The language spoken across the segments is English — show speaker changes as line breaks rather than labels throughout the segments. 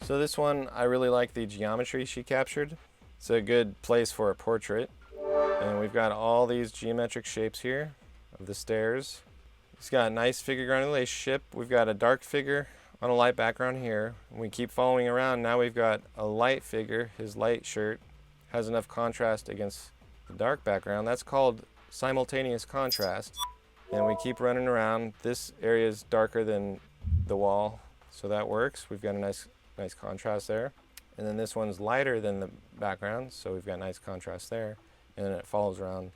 So this one, I really like the geometry she captured. It's a good place for a portrait. And we've got all these geometric shapes here of the stairs. It's got a nice figure-ground relationship. We've got a dark figure on a light background here. We keep following around. Now we've got a light figure. His light shirt has enough contrast against the dark background. That's called simultaneous contrast. And we keep running around. This area is darker than the wall, so that works. We've got a nice contrast there. And then this one's lighter than the background, so we've got nice contrast there. And then it follows around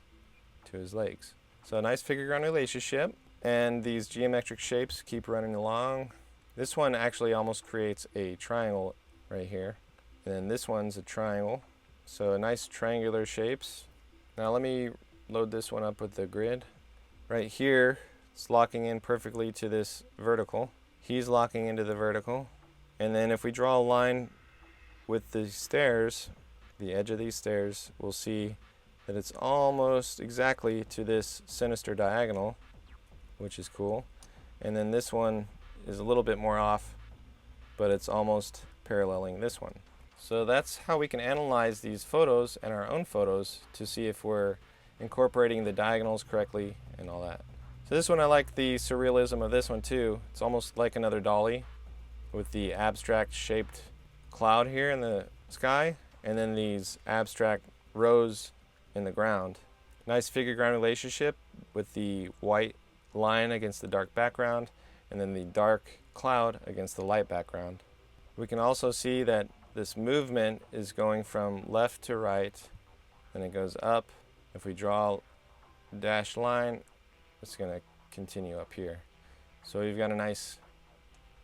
to his legs. So a nice figure-ground relationship. And these geometric shapes keep running along. This one actually almost creates a triangle right here. And then this one's a triangle. So nice triangular shapes. Now let me load this one up with the grid. Right here, it's locking in perfectly to this vertical. He's locking into the vertical. And then if we draw a line with the stairs, the edge of these stairs, we'll see that it's almost exactly to this sinister diagonal, which is cool. And then this one is a little bit more off, but it's almost paralleling this one. So that's how we can analyze these photos and our own photos to see if we're incorporating the diagonals correctly and all that. So this one, I like the surrealism of this one too. It's almost like another dolly with the abstract shaped cloud here in the sky and then these abstract rows in the ground. Nice figure-ground relationship with the white line against the dark background and then the dark cloud against the light background. We can also see that this movement is going from left to right, then it goes up. If we draw a dashed line, it's going to continue up here. So we've got a nice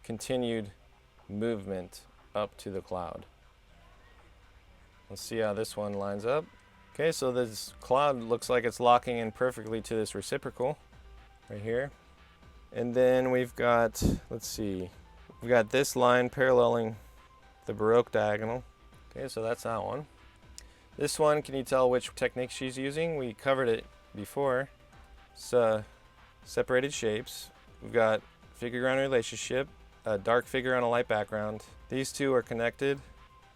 continued movement up to the cloud. Let's see how this one lines up. Okay, so this cloud looks like it's locking in perfectly to this reciprocal right here. And then we've got, let's see, we've got this line paralleling the Baroque diagonal. Okay, so that's that one. This one, can you tell which technique she's using? We covered it before. It's separated shapes. We've got figure-ground relationship, a dark figure on a light background. These two are connected.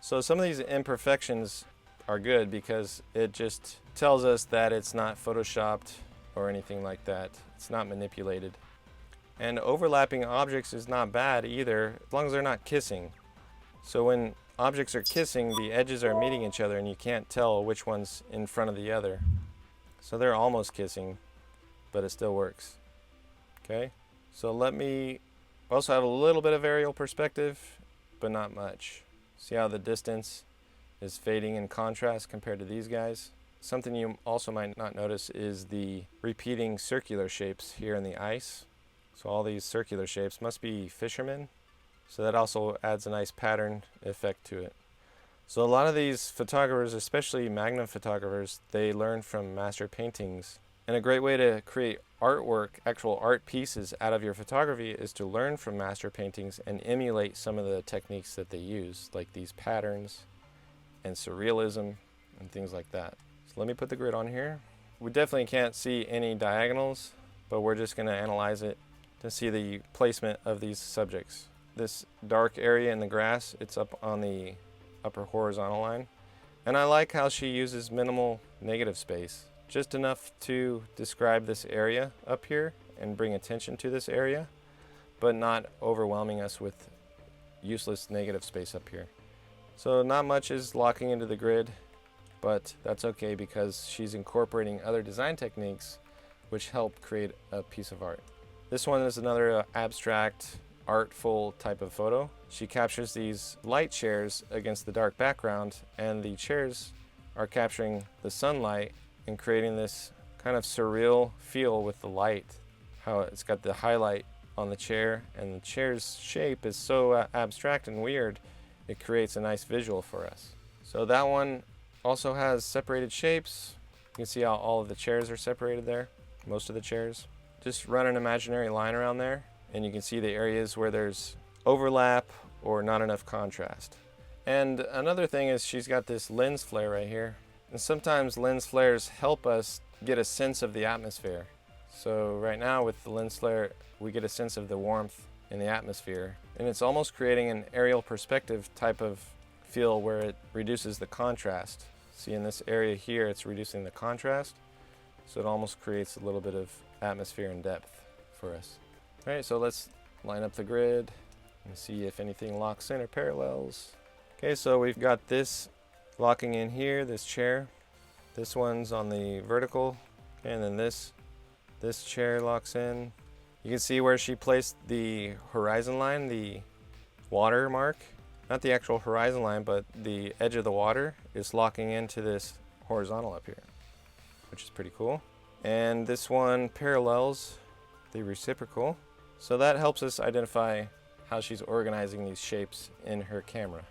So some of these imperfections are good because it just tells us that it's not photoshopped or anything like that. It's not manipulated. And overlapping objects is not bad either, as long as they're not kissing. So when objects are kissing, the edges are meeting each other and you can't tell which one's in front of the other. So they're almost kissing, but it still works. Okay, so let me also have a little bit of aerial perspective, but not much. See how the distance is fading in contrast compared to these guys? Something you also might not notice is the repeating circular shapes here in the ice. So all these circular shapes must be fishermen. So that also adds a nice pattern effect to it. So a lot of these photographers, especially Magnum photographers, they learn from master paintings. And a great way to create artwork, actual art pieces out of your photography is to learn from master paintings and emulate some of the techniques that they use, like these patterns and surrealism and things like that. So let me put the grid on here. We definitely can't see any diagonals, but we're just going to analyze it to see the placement of these subjects. This dark area in the grass, it's up on the upper horizontal line. And I like how she uses minimal negative space, just enough to describe this area up here and bring attention to this area, but not overwhelming us with useless negative space up here. So not much is locking into the grid, but that's okay because she's incorporating other design techniques which help create a piece of art. This one is another abstract, artful type of photo. She captures these light chairs against the dark background, and the chairs are capturing the sunlight and creating this kind of surreal feel with the light. How it's got the highlight on the chair, and the chair's shape is so abstract and weird, it creates a nice visual for us. So that one also has separated shapes. You can see how all of the chairs are separated there, most of the chairs. Just run an imaginary line around there, and you can see the areas where there's overlap or not enough contrast. And another thing is she's got this lens flare right here. And sometimes lens flares help us get a sense of the atmosphere. So right now with the lens flare, we get a sense of the warmth in the atmosphere. And it's almost creating an aerial perspective type of feel where it reduces the contrast. See, in this area here, it's reducing the contrast, so it almost creates a little bit of atmosphere and depth for us. All right, so let's line up the grid and see if anything locks in or parallels. Okay, so we've got this locking in here, this chair. This one's on the vertical, okay, and then this chair locks in. You can see where she placed the horizon line, the water mark. Not the actual horizon line, but the edge of the water is locking into this horizontal up here, which is pretty cool. And this one parallels the reciprocal. So that helps us identify how she's organizing these shapes in her camera.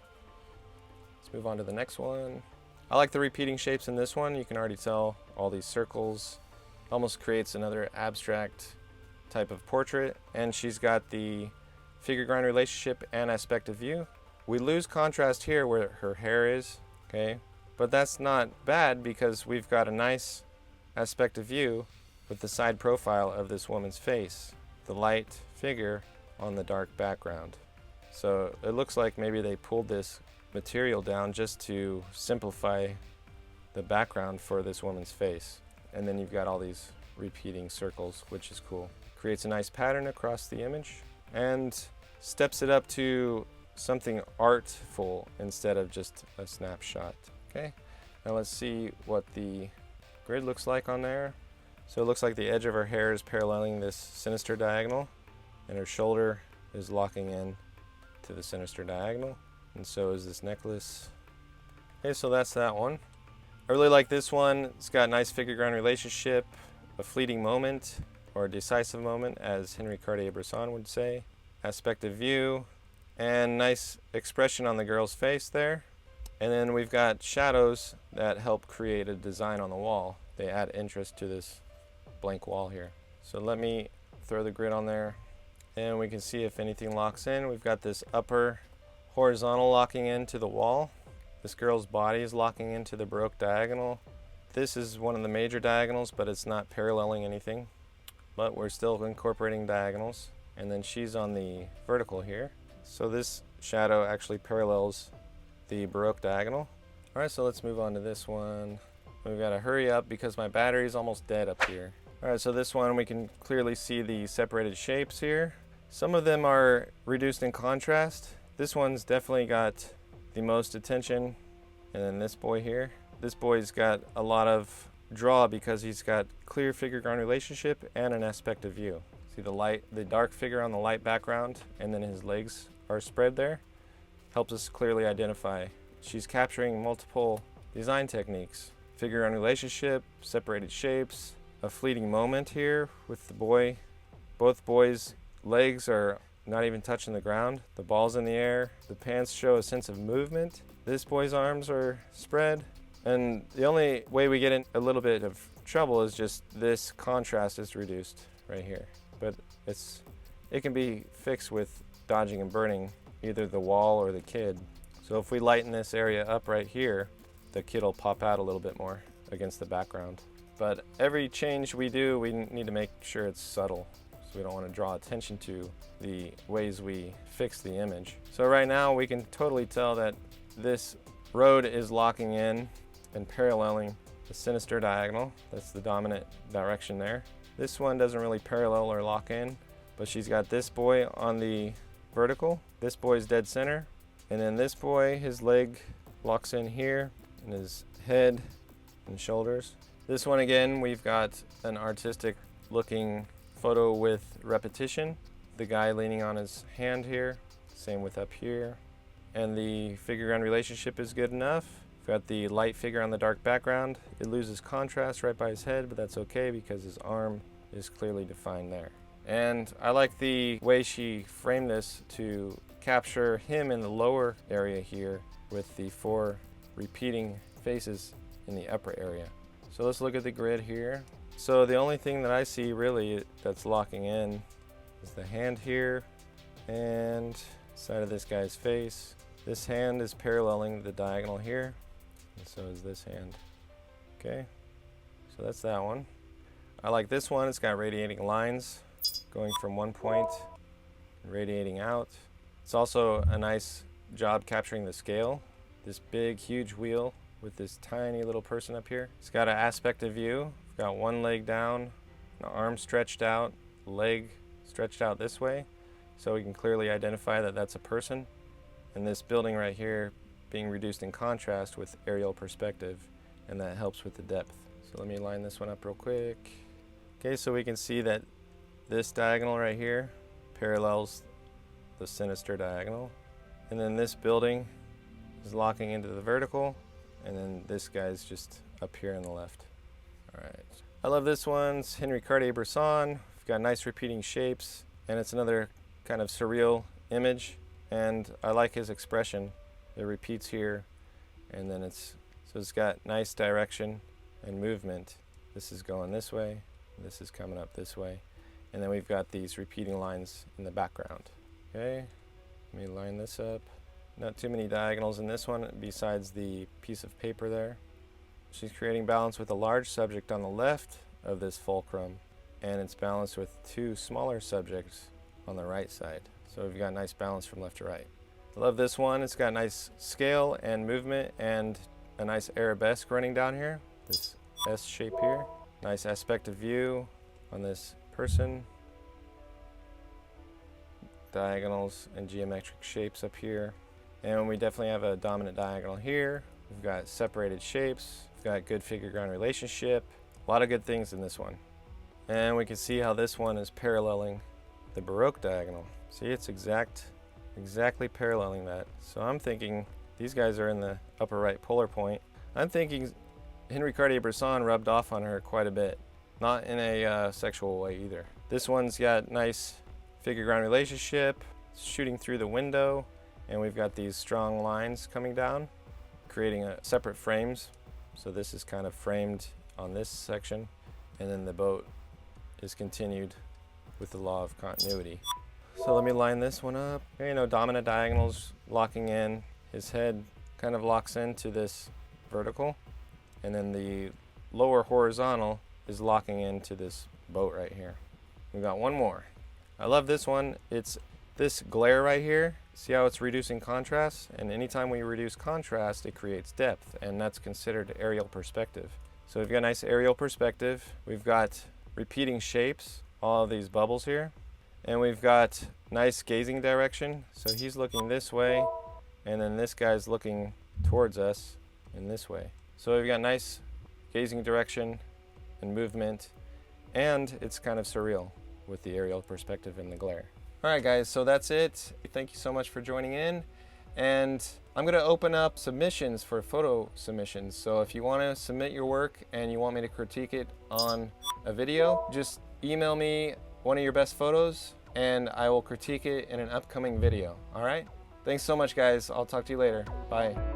Let's move on to the next one. I like the repeating shapes in this one. You can already tell all these circles. Almost creates another abstract type of portrait. And she's got the figure-ground relationship and aspect of view. We lose contrast here where her hair is, okay? But that's not bad because we've got a nice aspect of view with the side profile of this woman's face, the light figure on the dark background. So it looks like maybe they pulled this material down just to simplify the background for this woman's face. And then you've got all these repeating circles, which is cool. Creates a nice pattern across the image and steps it up to something artful instead of just a snapshot. Okay, now let's see what the grid looks like on there. So it looks like the edge of her hair is paralleling this sinister diagonal, and her shoulder is locking in to the sinister diagonal, and so is this necklace. Okay, so that's that one. I really like this one. It's got a nice figure-ground relationship, a fleeting moment, or a decisive moment, as Henri Cartier-Bresson would say. Aspect of view, and nice expression on the girl's face there. And then we've got shadows that help create a design on the wall. They add interest to this blank wall here. So let me throw the grid on there and we can see if anything locks in. We've got this upper horizontal locking into the wall. This girl's body is locking into the Baroque diagonal. This is one of the major diagonals, but it's not paralleling anything. But we're still incorporating diagonals. And then she's on the vertical here. So this shadow actually parallels the Baroque diagonal. All right, so let's move on to this one. We've got to hurry up because my battery is almost dead up here. All right, so this one we can clearly see the separated shapes here. Some of them are reduced in contrast. This one's definitely got the most attention. And then this boy here. This boy's got a lot of draw because he's got clear figure-ground relationship and an aspect of view. See the dark figure on the light background, and then his legs are spread there. Helps us clearly identify. She's capturing multiple design techniques. Figure-ground relationship, separated shapes, a fleeting moment here with the boy. Both boys' legs are not even touching the ground. The ball's in the air. The pants show a sense of movement. This boy's arms are spread. And the only way we get in a little bit of trouble is just this contrast is reduced right here. But it can be fixed with dodging and burning either the wall or the kid. So if we lighten this area up right here, the kid will pop out a little bit more against the background. But every change we do, we need to make sure it's subtle. So we don't want to draw attention to the ways we fix the image. So right now we can totally tell that this road is locking in and paralleling the sinister diagonal. That's the dominant direction there. This one doesn't really parallel or lock in, but she's got this boy on the vertical. This boy's dead center. And then this boy, his leg locks in here, and his head and shoulders. This one again, we've got an artistic looking photo with repetition. The guy leaning on his hand here, same with up here. And the figure-ground relationship is good enough. We've got the light figure on the dark background. It loses contrast right by his head, but that's okay because his arm is clearly defined there. And I like the way she framed this to capture him in the lower area here with the 4 repeating faces in the upper area. So let's look at the grid here. So the only thing that I see really that's locking in is the hand here and side of this guy's face. This hand is paralleling the diagonal here, and so is this hand. Okay, so that's that one. I like this one. It's got radiating lines going from one point and radiating out. It's also a nice job capturing the scale. This big, huge wheel with this tiny little person up here. It's got an aspect of view. It's got one leg down, an arm stretched out, leg stretched out this way. So we can clearly identify that that's a person. And this building right here being reduced in contrast with aerial perspective, and that helps with the depth. So let me line this one up real quick. Okay, so we can see that this diagonal right here parallels the sinister diagonal. And then this building is locking into the vertical, and then this guy's just up here on the left. All right. I love this one. It's Henri Cartier-Bresson. We've got nice repeating shapes, and it's another kind of surreal image. And I like his expression. It repeats here, and then it's got nice direction and movement. This is going this way, this is coming up this way, and then we've got these repeating lines in the background. Okay, let me line this up. Not too many diagonals in this one besides the piece of paper there. She's creating balance with a large subject on the left of this fulcrum, and it's balanced with two smaller subjects on the right side. So we've got nice balance from left to right. I love this one. It's got nice scale and movement and a nice arabesque running down here. This S shape here. Nice aspect of view on this person. Diagonals and geometric shapes up here. And we definitely have a dominant diagonal here. We've got separated shapes. We've got good figure-ground relationship. A lot of good things in this one. And we can see how this one is paralleling the Baroque diagonal. See, it's exactly paralleling that. So I'm thinking these guys are in the upper right polar point. I'm thinking Henri Cartier-Bresson rubbed off on her quite a bit. Not in a sexual way either. This one's got nice figure-ground relationship, shooting through the window, and we've got these strong lines coming down, creating separate frames. So this is kind of framed on this section, and then the boat is continued with the law of continuity. So let me line this one up. Here, dominant diagonals locking in. His head kind of locks into this vertical, and then the lower horizontal is locking into this boat right here. We've got one more. I love this one. It's this glare right here. See how it's reducing contrast? And anytime we reduce contrast, it creates depth, and that's considered aerial perspective. So we've got nice aerial perspective. We've got repeating shapes, all of these bubbles here. And we've got nice gazing direction. So he's looking this way, and then this guy's looking towards us in this way. So we've got nice gazing direction and movement, and it's kind of surreal with the aerial perspective and the glare. All right, guys, so that's it. Thank you so much for joining in. And I'm gonna open up submissions for photo submissions. So if you wanna submit your work and you want me to critique it on a video, just email me one of your best photos and I will critique it in an upcoming video, all right? Thanks so much, guys. I'll talk to you later. Bye.